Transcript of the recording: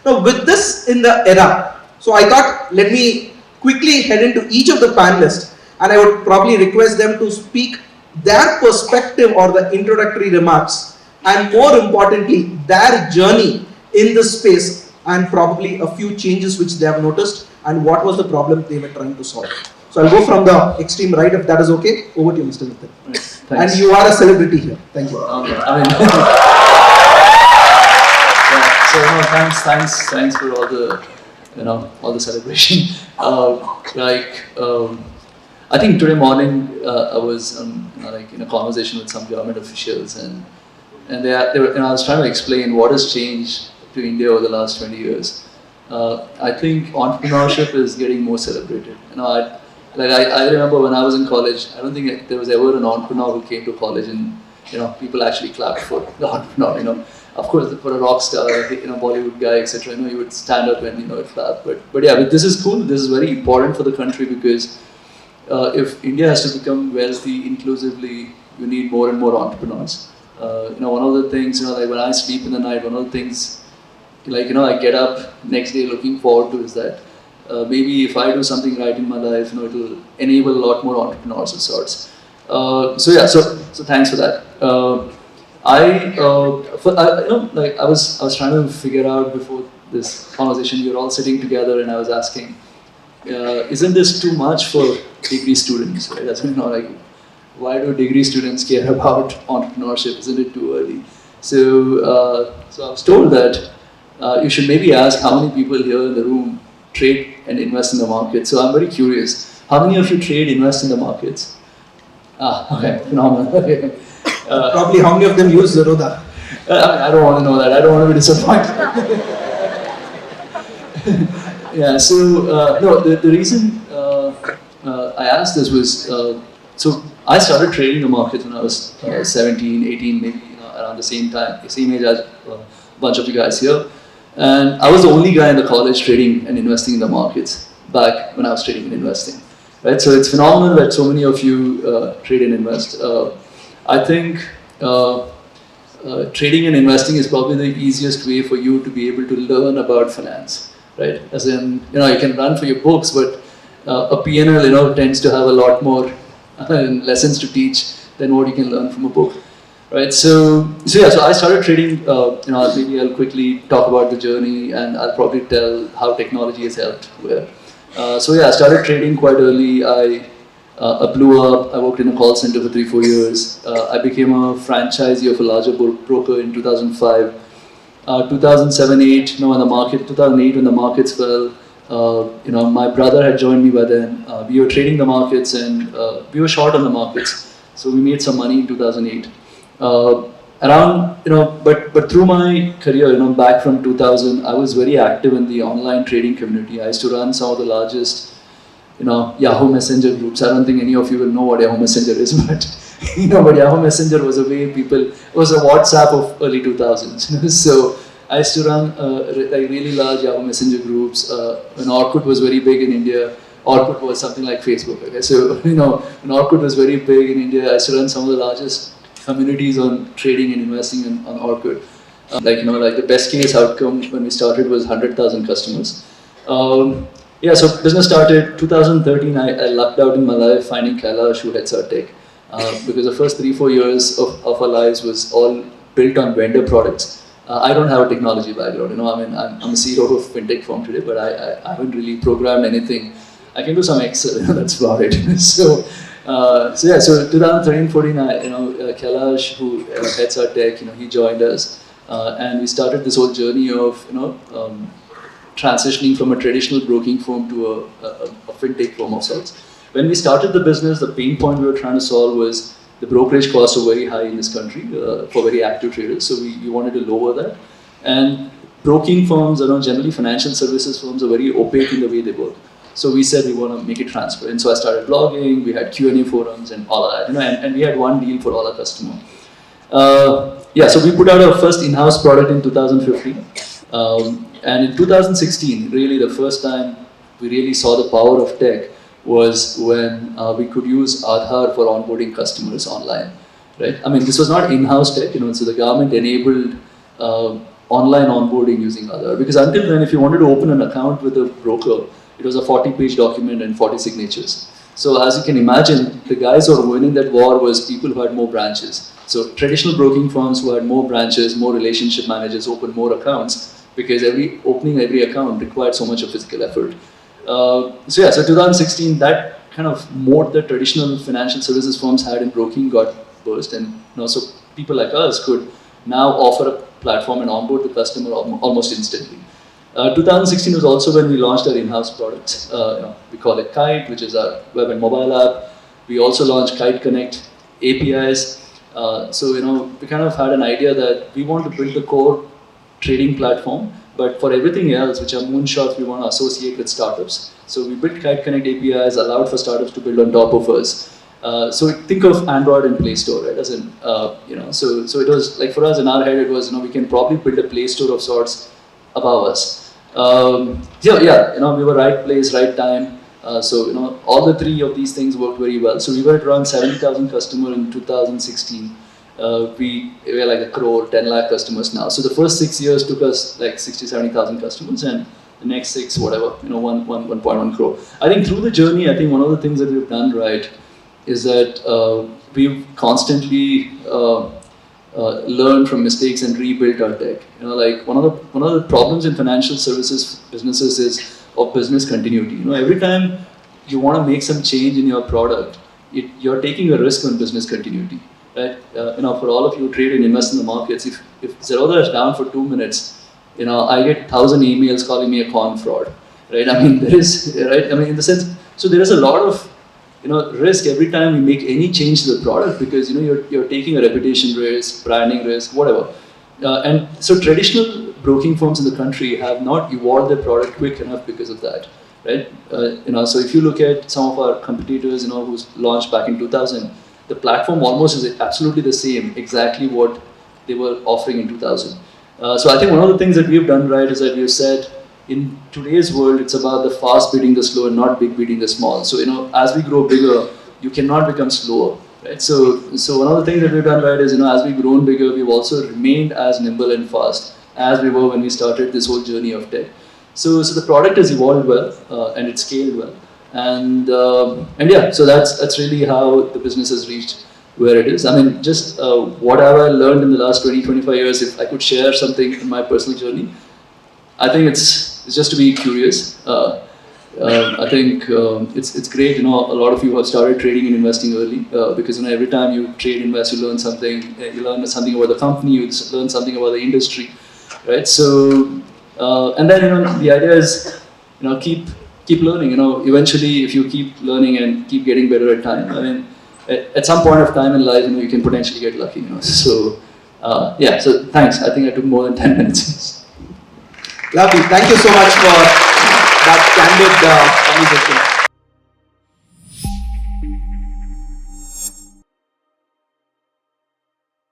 Now with this in the era, so I thought let me quickly head into each of the panelists and I would probably request them to speak their perspective or the introductory remarks and more importantly their journey in this space and probably a few changes which they have noticed and what was the problem they were trying to solve. So I'll go from the extreme right if that is okay. Over to you, Mr. Nithin. Thanks. And you are a celebrity here. Thank you. Thanks for all the, all the celebration. I think today morning I was in a conversation with some government officials, and they were, I was trying to explain what has changed to India over the last 20 years. I think entrepreneurship is getting more celebrated. I remember when I was in college, I don't think there was ever an entrepreneur who came to college and people actually clapped for the entrepreneur. Of course, for a rock star, Bollywood guy, etc. You would stand up and clap. But yeah, this is cool. This is very important for the country because if India has to become wealthy inclusively, you need more and more entrepreneurs. One of the things, like when I sleep in the night, one of the things, I get up next day looking forward to is that maybe if I do something right in my life, it will enable a lot more entrepreneurs of sorts. So thanks for that. I was trying to figure out before this conversation, we were all sitting together and I was asking, isn't this too much for degree students? Right? That's why do degree students care about entrepreneurship? Isn't it too early? So I was told that you should maybe ask how many people here in the room trade and invest in the market. So I'm very curious. How many of you trade, invest in the markets? Okay, phenomenal. Okay. Probably how many of them use Zerodha? I don't want to know that. I don't want to be disappointed. Yeah, so no, the reason I asked this was, so I started trading the market when I was 17, 18, maybe around the same age as a bunch of you guys here. And I was the only guy in the college trading and investing in the markets back when I was trading and investing. Right? So it's phenomenal that so many of you trade and invest. I think trading and investing is probably the easiest way for you to be able to learn about finance, right? As in, you can run for your books, but a P&L, tends to have a lot more lessons to teach than what you can learn from a book, right? So I started trading. Maybe I'll quickly talk about the journey, and I'll probably tell how technology has helped where. I started trading quite early. I blew up. I worked in a call center for 3-4 years. I became a franchisee of a larger broker in 2005. 2007-8, when the market, 2008 when the markets fell, my brother had joined me by then. We were trading the markets and we were short on the markets. So we made some money in 2008. But through my career, back from 2000, I was very active in the online trading community. I used to run some of the largest Yahoo Messenger groups. I don't think any of you will know what Yahoo Messenger is, but but Yahoo Messenger was a way it was a WhatsApp of early 2000s. So I used to run really large Yahoo Messenger groups. When Orkut was very big in India, Orkut was something like Facebook. Okay? So when Orkut was very big in India, I used to run some of the largest communities on trading and investing on Orkut. The best case outcome when we started was 100,000 customers. So business started 2013. I lucked out in my life finding Kailash, who heads our tech, because the first 3-4 years of our lives was all built on vendor products. I don't have a technology background. I'm a CEO of a Fintech firm today, but I haven't really programmed anything. I can do some Excel. That's about it. So 2013-14, Kailash, who heads our tech, he joined us, and we started this whole journey of transitioning from a traditional broking firm to a fintech firm of sorts. When we started the business, the pain point we were trying to solve was the brokerage costs are very high in this country for very active traders. So we wanted to lower that. And broking firms, generally financial services firms are very opaque in the way they work. So we said we want to make it transparent. So I started blogging, we had Q&A forums and all of that, and we had one deal for all our customers. So we put out our first in-house product in 2015. And in 2016, really the first time we really saw the power of tech was when we could use Aadhaar for onboarding customers online, right? This was not in-house tech, so the government enabled online onboarding using Aadhaar. Because until then, if you wanted to open an account with a broker, it was a 40-page document and 40 signatures. So as you can imagine, the guys who were winning that war was people who had more branches. So traditional broking firms who had more branches, more relationship managers, opened more accounts because opening every account required so much of physical effort. So 2016, that kind of moat that traditional financial services firms had in broking got burst, and so people like us could now offer a platform and onboard the customer almost instantly. 2016 was also when we launched our in-house products. We call it Kite, which is our web and mobile app. We also launched Kite Connect APIs. So we kind of had an idea that we want to build the core trading platform, but for everything else, which are moonshots, we want to associate with startups. So we built Kite Connect APIs, allowed for startups to build on top of us. So think of Android and Play Store, right? As in, so it was like for us in our head, it was we can probably build a Play Store of sorts above us. We were right place, right time. So all the three of these things worked very well. So we were at around 70,000 customers in 2016. We were like 1 crore, 10 lakh customers now. So the first 6 years took us like 60, 70,000 customers, and the next 6, whatever, 1.1 crore. I think through the journey, I think one of the things that we've done right is that we've constantly learned from mistakes and rebuilt our tech. Like one of the problems in financial services businesses is of business continuity. Every time you want to make some change in your product, you're taking a risk on business continuity. Right? For all of you who trade and invest in the markets, if Zerodha is down for 2 minutes, I get 1,000 emails calling me a con fraud. Right? I mean, there is, right? I mean, in the sense, so there is a lot of risk every time you make any change to the product, because you're taking a reputation risk, branding risk, whatever. And so traditional broking firms in the country have not evolved their product quick enough because of that, right? So if you look at some of our competitors, who's launched back in 2000, the platform almost is absolutely the same, exactly what they were offering in 2000. So I think one of the things that we've done right is that we've said, in today's world, it's about the fast beating the slow and not big beating the small. So as we grow bigger, you cannot become slower, right? So one of the things that we've done right is as we've grown bigger, we've also remained as nimble and fast as we were when we started this whole journey of tech. So the product has evolved well and it's scaled well, and so that's really how the business has reached where it is. I mean, just what have I learned in the last 20-25 years? If I could share something in my personal journey, I think it's just to be curious. I think it's great. A lot of you have started trading and investing early because every time you trade, invest, you learn something. You learn something about the company. You learn something about the industry, right? So and then the idea is keep learning. Eventually, if you keep learning and keep getting better at time, I mean, at some point of time in life, you can potentially get lucky. So So thanks. I think I took more than 10 minutes. Lovely. Thank you so much for that candid conversation.